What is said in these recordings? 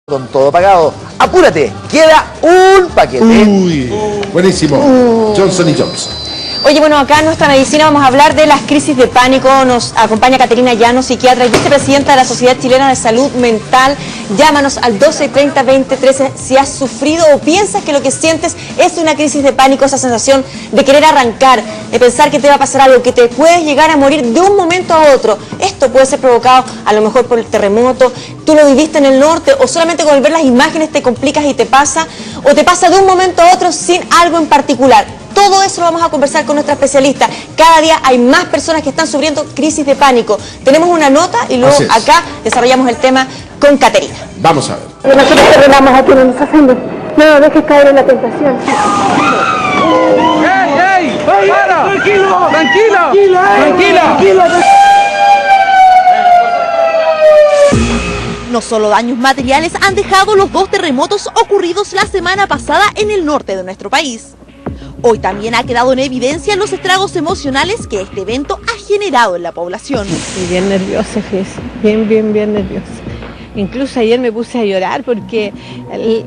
Con todo pagado. Apúrate, queda un paquete. Uy, buenísimo. Johnson & Johnson. Oye, bueno, acá en Nuestra Medicina vamos a hablar de las crisis de pánico. Nos acompaña Caterina Llanos, psiquiatra y vicepresidenta de la Sociedad Chilena de Salud Mental. Llámanos al 1230-2013 si has sufrido o piensas que lo que sientes es una crisis de pánico, esa sensación de querer arrancar, de pensar que te va a pasar algo, que te puedes llegar a morir de un momento a otro. Esto puede ser provocado a lo mejor por el terremoto, tú lo viviste en el norte, o solamente con ver las imágenes te complicas y te pasa, o te pasa de un momento a otro sin algo en particular. Todo eso lo vamos a conversar con nuestra especialista. Cada día hay más personas que están sufriendo crisis de pánico. Tenemos una nota y luego acá desarrollamos el tema con Caterina. Vamos a ver. Nosotros terminamos aquí en nuestra senda. No dejes caer en la tentación. ¡Ey! ¡Para! ¡Tranquilo! ¡Tranquila! No solo daños materiales han dejado los dos terremotos ocurridos la semana pasada en el norte de nuestro país. Hoy también ha quedado en evidencia los estragos emocionales que este evento ha generado en la población. Estoy bien nerviosa, Jess. Bien nerviosa. Incluso ayer me puse a llorar porque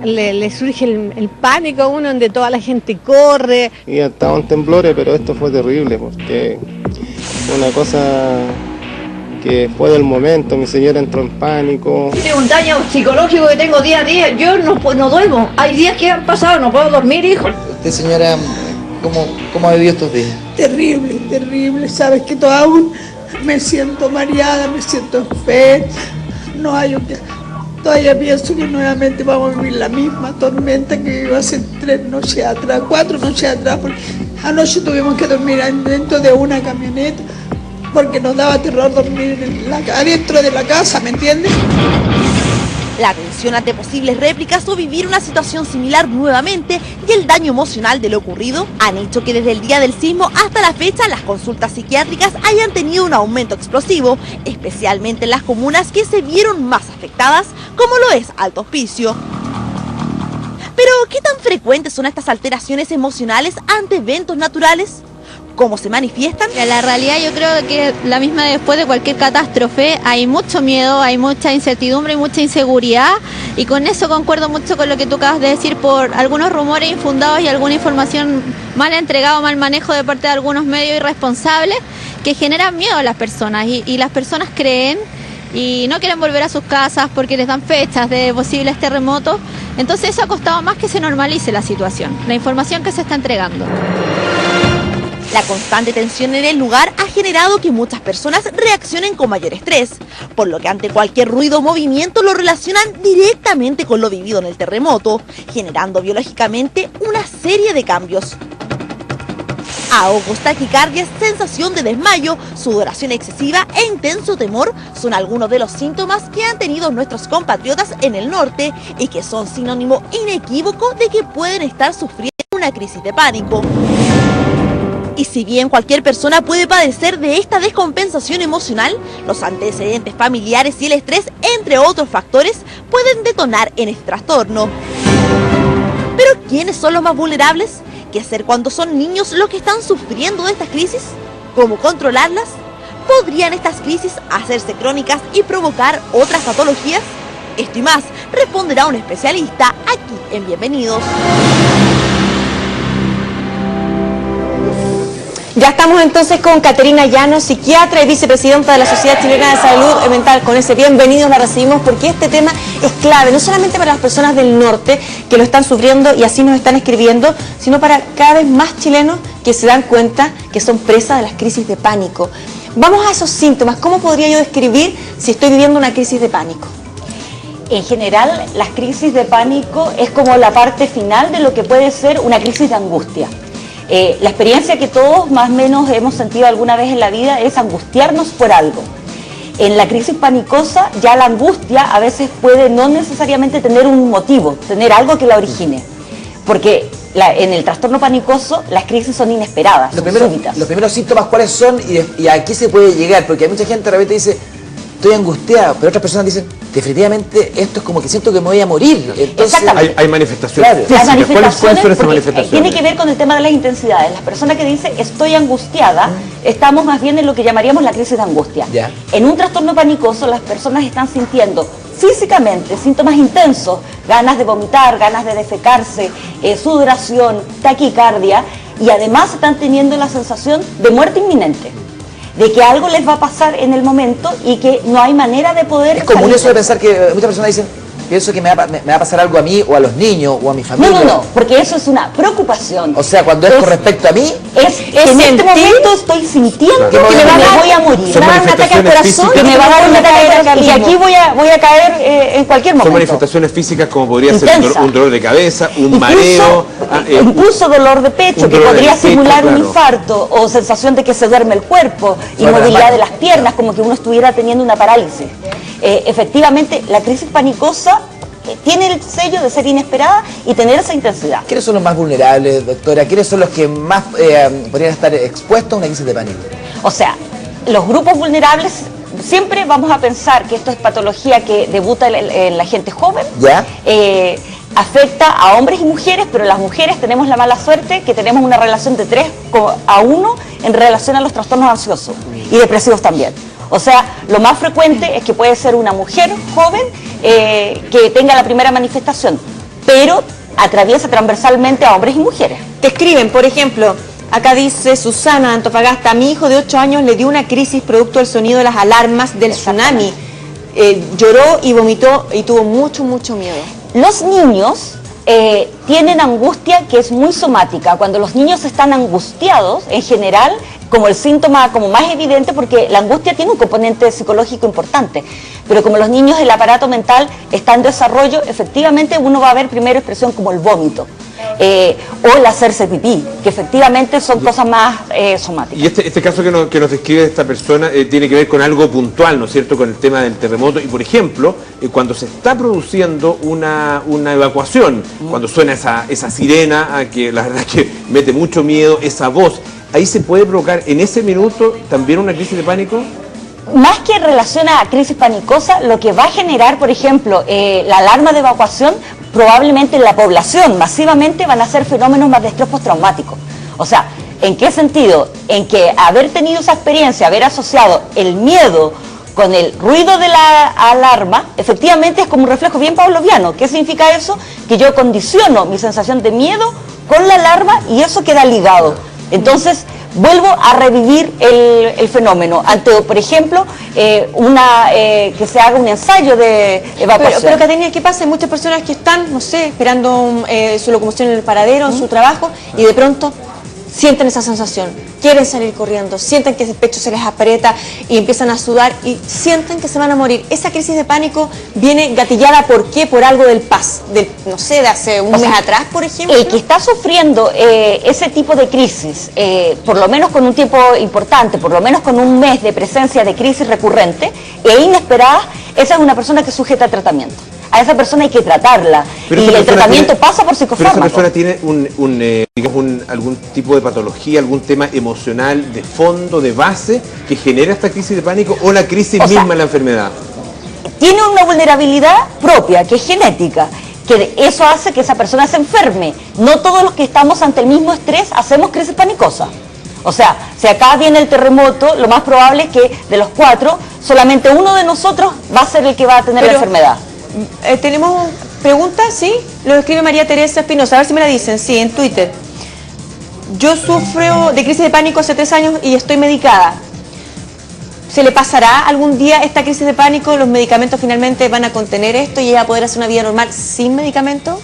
le surge el pánico a uno, donde toda la gente corre. Y estaban temblores, pero esto fue terrible porque fue una cosa que fue del momento. Mi señora entró en pánico. Tiene un daño psicológico que tengo día a día. Yo no duermo. Hay días que han pasado, no puedo dormir, hijo. Usted, señora, ¿cómo ha vivido estos días? Terrible. Sabes que aún me siento mareada, me siento enferma. No hay un... Todavía pienso que nuevamente vamos a vivir la misma tormenta que vivió hace 4 noches atrás, porque anoche tuvimos que dormir dentro de una camioneta, porque nos daba terror dormir adentro de la casa, ¿me entiendes? La atención ante posibles réplicas o vivir una situación similar nuevamente y el daño emocional de lo ocurrido han hecho que desde el día del sismo hasta la fecha las consultas psiquiátricas hayan tenido un aumento explosivo, especialmente en las comunas que se vieron más afectadas, como lo es Alto Hospicio. Pero, ¿qué tan frecuentes son estas alteraciones emocionales ante eventos naturales? ¿Cómo se manifiestan? La realidad, yo creo que la misma después de cualquier catástrofe hay mucho miedo, hay mucha incertidumbre y mucha inseguridad, y con eso concuerdo mucho con lo que tú acabas de decir por algunos rumores infundados y alguna información mal entregada o mal manejo de parte de algunos medios irresponsables que generan miedo a las personas y las personas creen y no quieren volver a sus casas porque les dan fechas de posibles terremotos. Entonces eso ha costado más que se normalice la situación, la información que se está entregando. La constante tensión en el lugar ha generado que muchas personas reaccionen con mayor estrés, por lo que ante cualquier ruido o movimiento lo relacionan directamente con lo vivido en el terremoto, generando biológicamente una serie de cambios. Ahogos, taquicardias, sensación de desmayo, sudoración excesiva e intenso temor son algunos de los síntomas que han tenido nuestros compatriotas en el norte y que son sinónimo inequívoco de que pueden estar sufriendo una crisis de pánico. Y si bien cualquier persona puede padecer de esta descompensación emocional, los antecedentes familiares y el estrés, entre otros factores, pueden detonar en este trastorno. ¿Pero quiénes son los más vulnerables? ¿Qué hacer cuando son niños los que están sufriendo de estas crisis? ¿Cómo controlarlas? ¿Podrían estas crisis hacerse crónicas y provocar otras patologías? Esto y más responderá un especialista aquí en Bienvenidos. Ya estamos entonces con Caterina Llanos, psiquiatra y vicepresidenta de la Sociedad Chilena de Salud Mental. Con ese bienvenidos la recibimos porque este tema es clave, no solamente para las personas del norte que lo están sufriendo y así nos están escribiendo, sino para cada vez más chilenos que se dan cuenta que son presas de las crisis de pánico. Vamos a esos síntomas. ¿Cómo podría yo describir si estoy viviendo una crisis de pánico? En general, las crisis de pánico es como la parte final de lo que puede ser una crisis de angustia. La experiencia que todos más o menos hemos sentido alguna vez en la vida es angustiarnos por algo. En la crisis panicosa ya la angustia a veces puede no necesariamente tener un motivo, tener algo que la origine. Porque en el trastorno panicoso las crisis son inesperadas, súbitas. Los primeros síntomas, ¿cuáles son y a qué se puede llegar? Porque hay mucha gente de repente dice, estoy angustiada, pero otras personas dicen, definitivamente esto es como que siento que me voy a morir. Entonces, hay manifestaciones. Claro, las manifestaciones, ¿Cuáles son esas manifestaciones? Tiene que ver con el tema de las intensidades. Las personas que dicen estoy angustiada, estamos más bien en lo que llamaríamos la crisis de angustia. En un trastorno panicoso las personas están sintiendo físicamente síntomas intensos, ganas de vomitar, ganas de defecarse, sudoración, taquicardia, y además están teniendo la sensación de muerte inminente, de que algo les va a pasar en el momento y que no hay manera de poder Es común eso de pensar que muchas personas dicen, pienso que me va a pasar algo a mí o a los niños o a mi familia. No, porque eso es una preocupación. O sea, cuando es con respecto a mí, en este momento estoy sintiendo que me voy a morir, Son me va a dar un ataque al corazón, que me va a dar un ataque al corazón, y aquí voy a caer en cualquier momento. Son manifestaciones físicas como podría ser un dolor de cabeza, un incluso, mareo, incluso dolor de pecho, que podría simular un infarto, o sensación de que se duerme el cuerpo, inmovilidad de las piernas, como que uno estuviera teniendo una parálisis. Efectivamente, la crisis panicosa tiene el sello de ser inesperada y tener esa intensidad. ¿Quiénes son los más vulnerables, doctora? ¿Quiénes son los que más podrían estar expuestos a una crisis de pánico? O sea, los grupos vulnerables, siempre vamos a pensar que esto es patología que debuta en la gente joven. ¿Ya? Afecta a hombres y mujeres, pero las mujeres tenemos la mala suerte que tenemos una relación de 3:1 en relación a los trastornos ansiosos y depresivos también. O sea, lo más frecuente es que puede ser una mujer joven que tenga la primera manifestación, pero atraviesa transversalmente a hombres y mujeres. Te escriben, por ejemplo, acá dice Susana de Antofagasta, a mi hijo de 8 años le dio una crisis producto del sonido de las alarmas del tsunami. Lloró y vomitó y tuvo mucho miedo. Los niños tienen angustia que es muy somática. Cuando los niños están angustiados, en general, como el síntoma como más evidente, porque la angustia tiene un componente psicológico importante, pero como los niños el aparato mental está en desarrollo, efectivamente uno va a ver primero expresión como el vómito o el hacerse pipí, que efectivamente son cosas más somáticas. Y este caso que nos describe esta persona tiene que ver con algo puntual, ¿no es cierto?, con el tema del terremoto. Y por ejemplo, cuando se está produciendo una evacuación, cuando suena esa sirena, que la verdad es que mete mucho miedo, esa voz, ¿ahí se puede provocar en ese minuto también una crisis de pánico? Más que en relación a crisis panicosa, lo que va a generar, por ejemplo, la alarma de evacuación, probablemente en la población masivamente van a ser fenómenos más de estrés postraumático. O sea, ¿en qué sentido? En que haber tenido esa experiencia, haber asociado el miedo con el ruido de la alarma, efectivamente es como un reflejo bien pavloviano. ¿Qué significa eso? Que yo condiciono mi sensación de miedo con la alarma y eso queda ligado. Entonces, vuelvo a revivir el fenómeno. Ante, por ejemplo, que se haga un ensayo de evacuación. Pero Caterina, ¿qué pasa? Hay muchas personas que están, no sé, esperando su locomoción en el paradero, en su trabajo, y de pronto sienten esa sensación, quieren salir corriendo, sienten que el pecho se les aprieta y empiezan a sudar y sienten que se van a morir. Esa crisis de pánico viene gatillada, ¿por qué? Por algo no sé, de hace un mes atrás, por ejemplo. El que está sufriendo ese tipo de crisis, por lo menos con un tiempo importante, por lo menos con un mes de presencia de crisis recurrente e inesperada, esa es una persona que sujeta a tratamiento. A esa persona hay que tratarla, pero y el tratamiento pasa por psicofármacos. ¿Pero esa persona tiene algún tipo de patología, algún tema emocional de fondo, de base, que genera esta crisis de pánico o la crisis misma en la enfermedad? Tiene una vulnerabilidad propia, que es genética, que eso hace que esa persona se enferme. No todos los que estamos ante el mismo estrés hacemos crisis panicosa. O sea, si acá viene el terremoto, lo más probable es que de los 4, solamente uno de nosotros va a ser el que va a tener la enfermedad. Tenemos preguntas, ¿sí? Lo escribe María Teresa Espinosa, a ver si me la dicen, sí, en Twitter. Yo sufro de crisis de pánico hace 3 años y estoy medicada. ¿Se le pasará algún día esta crisis de pánico? ¿Los medicamentos finalmente van a contener esto y ella va a poder hacer una vida normal sin medicamento?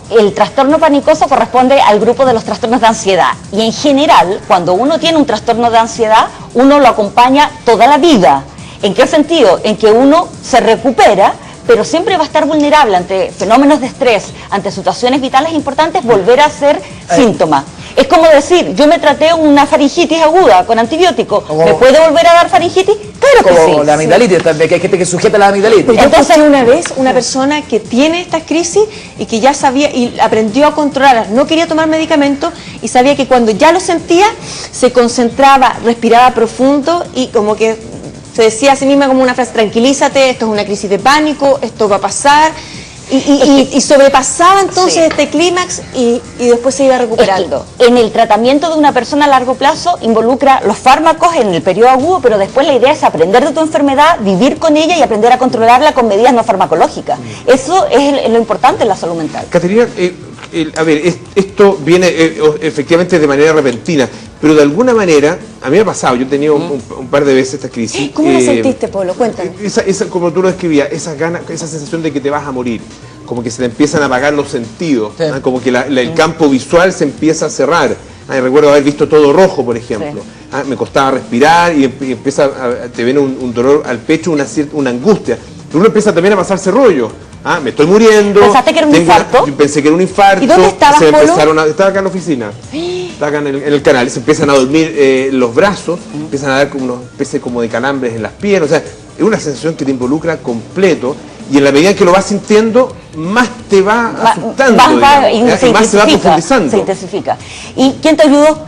El trastorno panicoso corresponde al grupo de los trastornos de ansiedad. Y en general, cuando uno tiene un trastorno de ansiedad, uno lo acompaña toda la vida. ¿En qué sentido? En que uno se recupera, pero siempre va a estar vulnerable ante fenómenos de estrés, ante situaciones vitales importantes, volver a ser síntoma. Es como decir, yo me traté una faringitis aguda con antibiótico, ¿me puede volver a dar faringitis? Claro que sí. Como la amigdalitis también, que hay gente que sujeta la amigdalitis. Entonces, una vez, una persona que tiene estas crisis y que ya sabía y aprendió a controlarlas, no quería tomar medicamentos y sabía que cuando ya lo sentía, se concentraba, respiraba profundo y como que se decía a sí misma como una frase, tranquilízate, esto es una crisis de pánico, esto va a pasar. Y sobrepasaba entonces este clímax y después se iba recuperando. Es que en el tratamiento de una persona a largo plazo involucra los fármacos en el periodo agudo, pero después la idea es aprender de tu enfermedad, vivir con ella y aprender a controlarla con medidas no farmacológicas. Eso es lo importante en la salud mental. Caterina, a ver, esto viene efectivamente de manera repentina, pero de alguna manera, a mí me ha pasado, yo he tenido un par de veces esta crisis. ¿Cómo la sentiste, Polo? Cuéntame. Como tú lo describías, esa sensación de que te vas a morir, como que se te empiezan a apagar los sentidos, sí. Como que el campo visual se empieza a cerrar. Recuerdo haber visto todo rojo, por ejemplo. Sí. Me costaba respirar y te viene un dolor al pecho, una angustia. Pero uno empieza también a pasarse rollo. Me estoy muriendo. ¿Pensaste que era un infarto? Yo pensé que era un infarto. ¿Y dónde estabas, Polo? Estaba acá en la oficina. Estaba acá en el canal. Y se empiezan a dormir los brazos, empiezan a dar como una especie como de calambres en las piernas. O sea, es una sensación que te involucra completo. Y en la medida en que lo vas sintiendo, más te va asustando. Y más se va profundizando. Se intensifica. ¿Y quién te ayudó?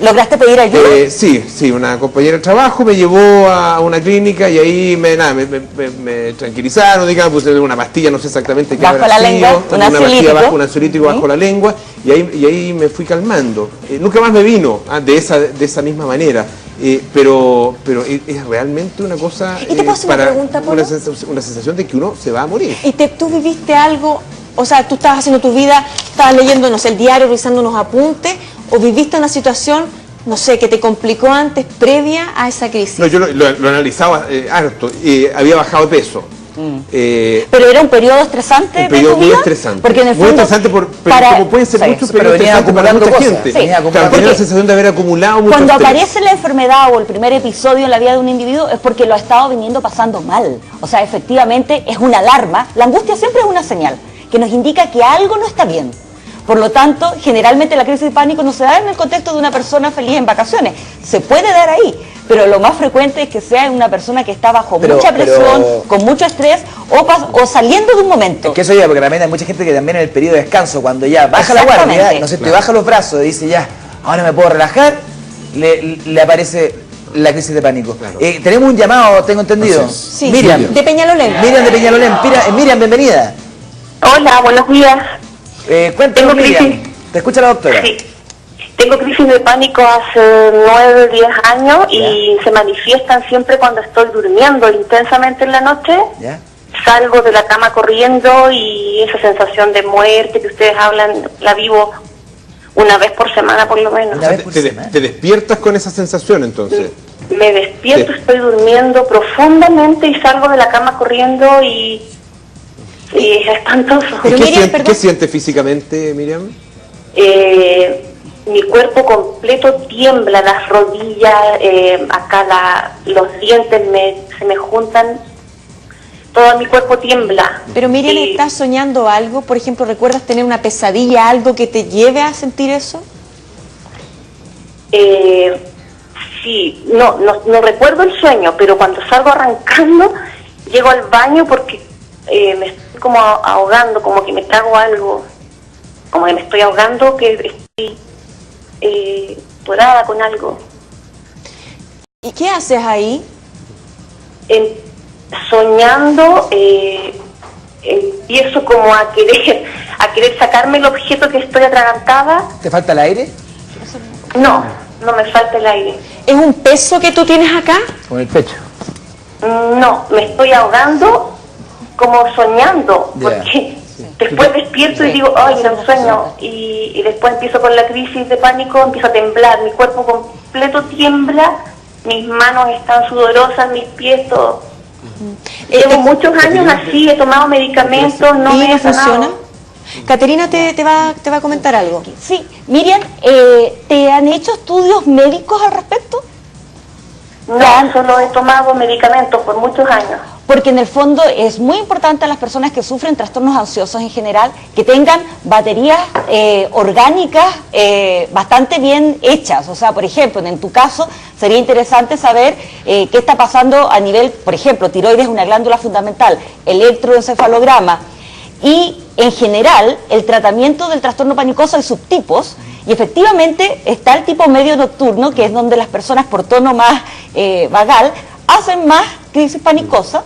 ¿Lograste pedir ayuda? Sí, una compañera de trabajo me llevó a una clínica y ahí me tranquilizaron, digamos, puse una pastilla, no sé exactamente qué bajo la lengua, un ansiolítico bajo la lengua y ahí me fui calmando. Nunca más me vino de esa misma manera. Pero es realmente una cosa ¿Y te puedo hacer una pregunta, Polo? Una sensación de que uno se va a morir. ¿Y tú viviste algo, o sea, tú estabas haciendo tu vida, estabas leyendo, no sé, el diario, revisando unos apuntes, o viviste una situación, no sé, que te complicó antes, previa a esa crisis? No, yo lo analizaba harto, había bajado de peso. ¿Pero era un periodo estresante? Un periodo muy estresante. Porque en el muy fondo, estresante, pero como pueden ser muchos periodos estresantes para mucha gente. Tenía la sensación de haber acumulado mucho cuando estrés. aparece la enfermedad o el primer episodio en la vida de un individuo es porque lo ha estado viniendo pasando mal. O sea, efectivamente es una alarma. La angustia siempre es una señal que nos indica que algo no está bien. Por lo tanto, generalmente la crisis de pánico no se da en el contexto de una persona feliz en vacaciones. Se puede dar ahí, pero lo más frecuente es que sea en una persona que está bajo mucha presión, con mucho estrés o saliendo de un momento. Es que eso ya, porque también hay mucha gente que también en el periodo de descanso, cuando ya baja la guardia, no sé, te baja los brazos y dice ya, ahora me puedo relajar, le aparece la crisis de pánico. Claro. Tenemos un llamado, tengo entendido. Sí, Miriam. De Peñalolén. Miriam de Peñalolén. Miriam, bienvenida. Hola, buenos días. Cuéntanos, Miriam. Te escucha la doctora. Sí. Tengo crisis de pánico hace 9, 10 años y se manifiestan siempre cuando estoy durmiendo intensamente en la noche. ¿Ya? Salgo de la cama corriendo y esa sensación de muerte que ustedes hablan, la vivo una vez por semana por lo menos. ¿Te despiertas con esa sensación entonces? Me despierto, estoy durmiendo profundamente y salgo de la cama corriendo y es espantoso. ¿Qué sientes físicamente, Miriam? Mi cuerpo completo tiembla, las rodillas, acá los dientes se me juntan, todo mi cuerpo tiembla. Pero Miriam, ¿estás soñando algo? Por ejemplo, ¿recuerdas tener una pesadilla, algo que te lleve a sentir eso? Sí, no recuerdo el sueño, pero cuando salgo arrancando, llego al baño porque me estoy como ahogando, como que me trago algo, como que me estoy ahogando, que estoy dorada con algo. ¿Y qué haces ahí? Soñando, empiezo como a querer sacarme el objeto que estoy atragantada. ¿Te falta el aire? No me falta el aire. ¿Es un peso que tú tienes acá? Con el pecho. No, me estoy ahogando como soñando, porque después despierto y digo, ay, era un sueño, y después empiezo con la crisis de pánico, empiezo a temblar, mi cuerpo completo tiembla, mis manos están sudorosas, mis pies, todo. Llevo muchos años así, he tomado medicamentos, no me funciona. Caterina te va a comentar algo. Sí, Miriam, ¿te han hecho estudios médicos al respecto? No, solo he tomado medicamentos por muchos años. Porque en el fondo es muy importante a las personas que sufren trastornos ansiosos en general que tengan baterías orgánicas bastante bien hechas. O sea, por ejemplo, en tu caso sería interesante saber qué está pasando a nivel, por ejemplo, tiroides es una glándula fundamental, electroencefalograma y en general el tratamiento del trastorno panicoso hay subtipos. Y efectivamente está el tipo medio nocturno, que es donde las personas por tono más vagal hacen más crisis panicosa.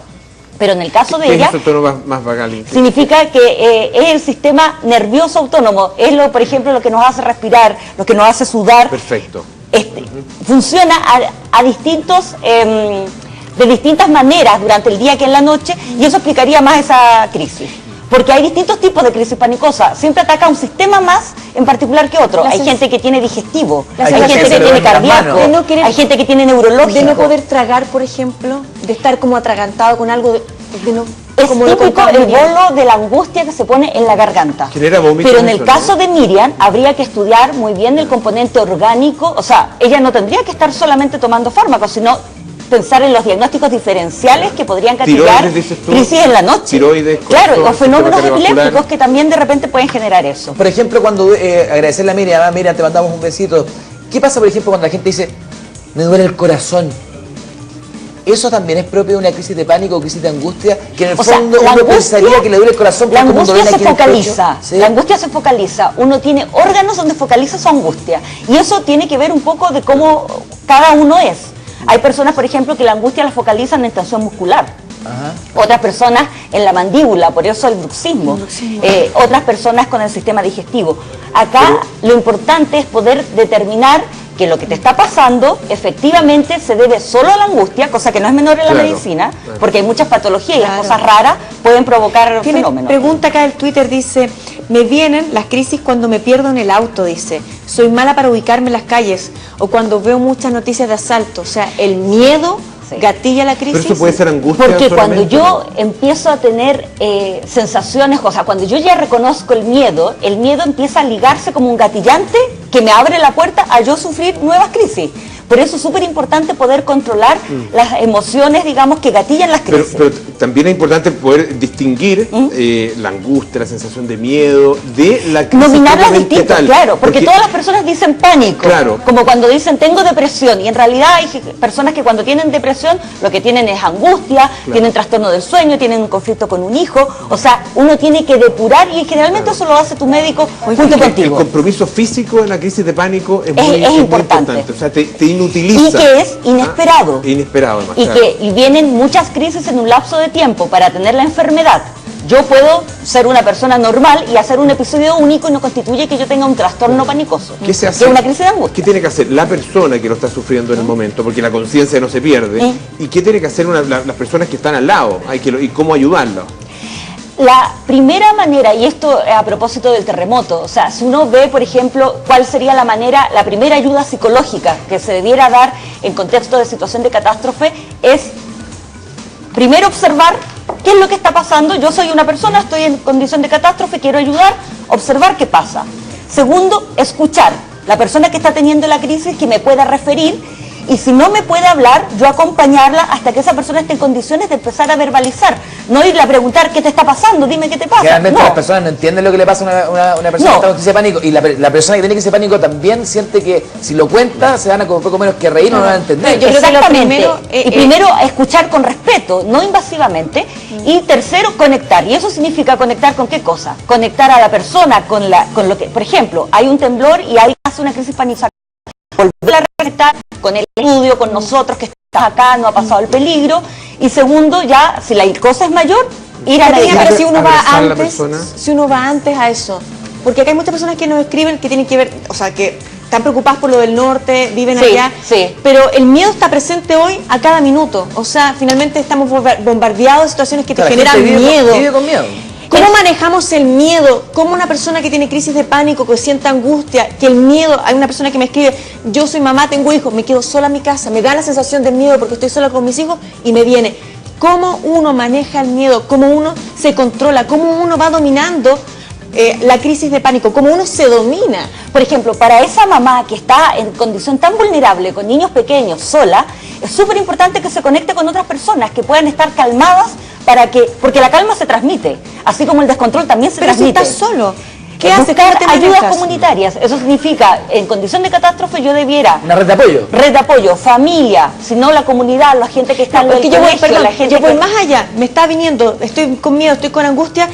Pero en el caso de ¿Qué ella, es ese tono más vagal? significa que es el sistema nervioso autónomo. Es, por ejemplo, lo que nos hace respirar, lo que nos hace sudar. Perfecto. Funciona a distintos... de distintas maneras durante el día que en la noche, y eso explicaría más esa crisis. Porque hay distintos tipos de crisis panicosa. Siempre ataca un sistema más en particular que otro. Hay gente que tiene digestivo, hay gente que tiene cardíaco, hay gente que tiene neurológico. De no poder tragar, por ejemplo, de estar como atragantado con algo de no... Es típico el bolo de la angustia que se pone en la garganta. Pero en el caso de Miriam habría que estudiar muy bien el componente orgánico. O sea, ella no tendría que estar solamente tomando fármacos, sino pensar en los diagnósticos diferenciales que podrían castigar crisis en la noche. Tiroides, claro, los fenómenos epilépticos que también de repente pueden generar eso. Por ejemplo, cuando agradecerle a Miriam, Miriam, te mandamos un besito. ¿Qué pasa, por ejemplo, cuando la gente dice, me duele el corazón? ¿Eso también es propio de una crisis de pánico o crisis de angustia? Que en el fondo uno pensaría que le duele el corazón. La angustia se focaliza, la angustia se focaliza. Uno tiene órganos donde focaliza su angustia. Y eso tiene que ver un poco de cómo cada uno es. Hay personas, por ejemplo, que la angustia la focalizan en tensión muscular. Otras personas en la mandíbula, por eso el bruxismo. Otras personas con el sistema digestivo. Acá lo importante es poder determinar que lo que te está pasando efectivamente se debe solo a la angustia, cosa que no es menor en la medicina, porque hay muchas patologías y las cosas raras pueden provocar fenómenos. Pregunta acá del Twitter, dice, me vienen las crisis cuando me pierdo en el auto, dice, soy mala para ubicarme en las calles, o cuando veo muchas noticias de asalto, o sea, el miedo gatilla la crisis. Pero eso puede ser angustia. Porque cuando yo empiezo a tener sensaciones, o sea, cuando yo ya reconozco el miedo empieza a ligarse como un gatillante que me abre la puerta a yo sufrir nuevas crisis. Por eso es súper importante poder controlar las emociones, digamos, que gatillan las crisis. Pero también es importante poder distinguir la angustia, la sensación de miedo, de la crisis. Nominarlas distintas, claro, porque todas las personas dicen pánico, como cuando dicen tengo depresión, y en realidad hay personas que cuando tienen depresión lo que tienen es angustia, tienen trastorno del sueño, tienen un conflicto con un hijo, o sea, uno tiene que depurar y generalmente eso lo hace tu médico junto contigo. El compromiso físico en la crisis de pánico es muy importante. O sea, te inutiliza. Y que es inesperado. Inesperado, además. Y vienen muchas crisis en un lapso de tiempo para tener la enfermedad. Yo puedo ser una persona normal y hacer un episodio único y no constituye que yo tenga un trastorno panicoso. ¿Qué se hace? Que es una crisis de angustia. ¿Qué tiene que hacer la persona que lo está sufriendo en el momento? Porque la conciencia no se pierde. ¿Y qué tiene que hacer las personas que están al lado? ¿Y cómo ayudarlo? La primera manera, y esto a propósito del terremoto, o sea, si uno ve, por ejemplo, cuál sería la primera ayuda psicológica que se debiera dar en contexto de situación de catástrofe, es primero observar qué es lo que está pasando. Yo soy una persona, estoy en condición de catástrofe, quiero ayudar, observar qué pasa. Segundo, escuchar. La persona que está teniendo la crisis que me pueda referir, y si no me puede hablar, yo acompañarla hasta que esa persona esté en condiciones de empezar a verbalizar. No irle a preguntar qué te está pasando, dime qué te pasa. Realmente las personas no entienden lo que le pasa a una persona que está con crisis de pánico, y la persona que tiene crisis de pánico también siente que si lo cuenta se van a poco menos que reír, no lo van a entender. Yo exactamente. Y primero escuchar con respeto, no invasivamente. Y tercero, conectar. Y eso significa conectar con qué cosa. Conectar a la persona con lo que, por ejemplo, hay un temblor y hay una crisis pánico. Volver a reconectar con el estudio, con nosotros que estamos acá, no ha pasado el peligro. Y segundo, ya, si la cosa es mayor, ir a medicar. Pero si uno va antes a eso, porque acá hay muchas personas que nos escriben que tienen que ver, o sea, que están preocupadas por lo del norte, viven allá, pero el miedo está presente hoy a cada minuto. O sea, finalmente estamos bombardeados de situaciones que te generan miedo. Vive con miedo. ¿Cómo manejamos el miedo? ¿Cómo una persona que tiene crisis de pánico, que sienta angustia, que el miedo, hay una persona que me escribe, yo soy mamá, tengo hijos, me quedo sola en mi casa, me da la sensación de miedo porque estoy sola con mis hijos y me viene. ¿Cómo uno maneja el miedo? ¿Cómo uno se controla? ¿Cómo uno va dominando la crisis de pánico? ¿Cómo uno se domina? Por ejemplo, para esa mamá que está en condición tan vulnerable, con niños pequeños, sola, es súper importante que se conecte con otras personas que puedan estar calmadas, porque la calma se transmite, así como el descontrol también se transmite. Pero si estás solo, ¿qué haces? Buscar ayudas comunitarias. Eso significa, en condición de catástrofe yo debiera... Una red de apoyo. Red de apoyo, familia, si no la comunidad, la gente que está en el colegio, la gente yo voy más allá, me está viniendo, estoy con miedo, estoy con angustia,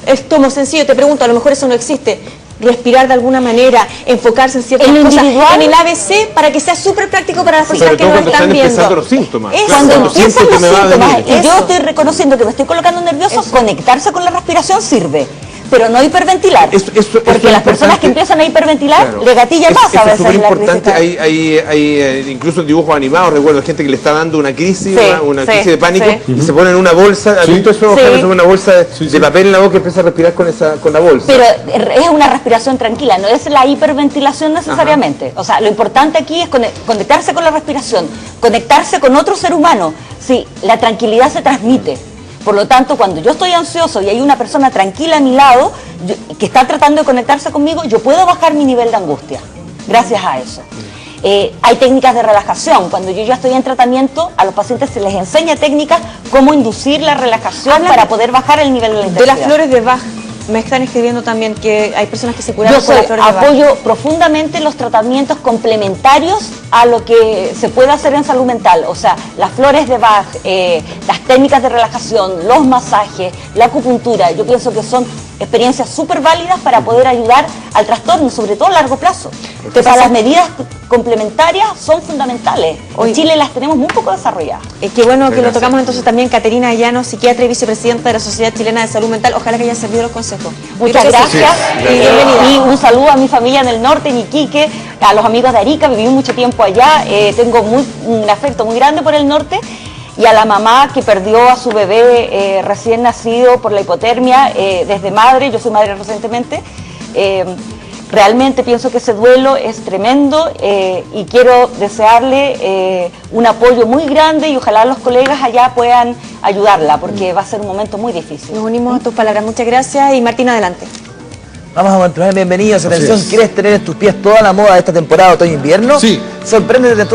es como sencillo, te pregunto, a lo mejor eso no existe. respirar de alguna manera, enfocarse en ciertas cosas, en el ABC, para que sea súper práctico para las personas que nos están viendo. Empezando los síntomas. Cuando empiezan los síntomas y yo estoy reconociendo que me estoy colocando nervioso, conectarse con la respiración sirve. Pero no hiperventilar, porque las personas que empiezan a hiperventilar, le gatilla más a veces. Es súper importante, hay incluso en dibujos animados, recuerdo gente que le está dando una crisis, una crisis de pánico, y se pone en una bolsa, ¿has visto eso? Se pone una bolsa de papel en la boca y empieza a respirar con la bolsa. Pero es una respiración tranquila, no es la hiperventilación necesariamente. O sea, lo importante aquí es conectarse con la respiración, conectarse con otro ser humano. Sí, la tranquilidad se transmite. Por lo tanto, cuando yo estoy ansioso y hay una persona tranquila a mi lado, que está tratando de conectarse conmigo, yo puedo bajar mi nivel de angustia, gracias a eso. Hay técnicas de relajación. Cuando yo ya estoy en tratamiento, a los pacientes se les enseña técnicas cómo inducir la relajación para poder bajar el nivel de la intensidad. De las flores de Bach. Me están escribiendo también que hay personas que se curaron con las flores de Bach. Yo apoyo profundamente los tratamientos complementarios a lo que se puede hacer en salud mental. O sea, las flores de Bach, las técnicas de relajación, los masajes, la acupuntura. Yo pienso que son experiencias súper válidas para poder ayudar al trastorno, sobre todo a largo plazo. Pero las medidas complementarias son fundamentales. En Chile las tenemos muy poco desarrolladas. Qué bueno que lo tocamos entonces también. Caterina Llanos, psiquiatra y vicepresidenta de la Sociedad Chilena de Salud Mental. Ojalá que hayan servido los consejos. Muchas gracias. Y un saludo a mi familia en el norte, en Iquique, a los amigos de Arica, viví mucho tiempo allá. Tengo un afecto muy grande por el norte. Y a la mamá que perdió a su bebé recién nacido por la hipotermia, desde madre, yo soy madre recientemente, realmente pienso que ese duelo es tremendo y quiero desearle un apoyo muy grande y ojalá los colegas allá puedan ayudarla, porque va a ser un momento muy difícil. Nos unimos a tus palabras, muchas gracias. Y Martín, adelante. Vamos a continuar, bienvenidos. Atención, ¿quieres tener en tus pies toda la moda de esta temporada otoño-invierno? Sí. Sorpréndete entonces.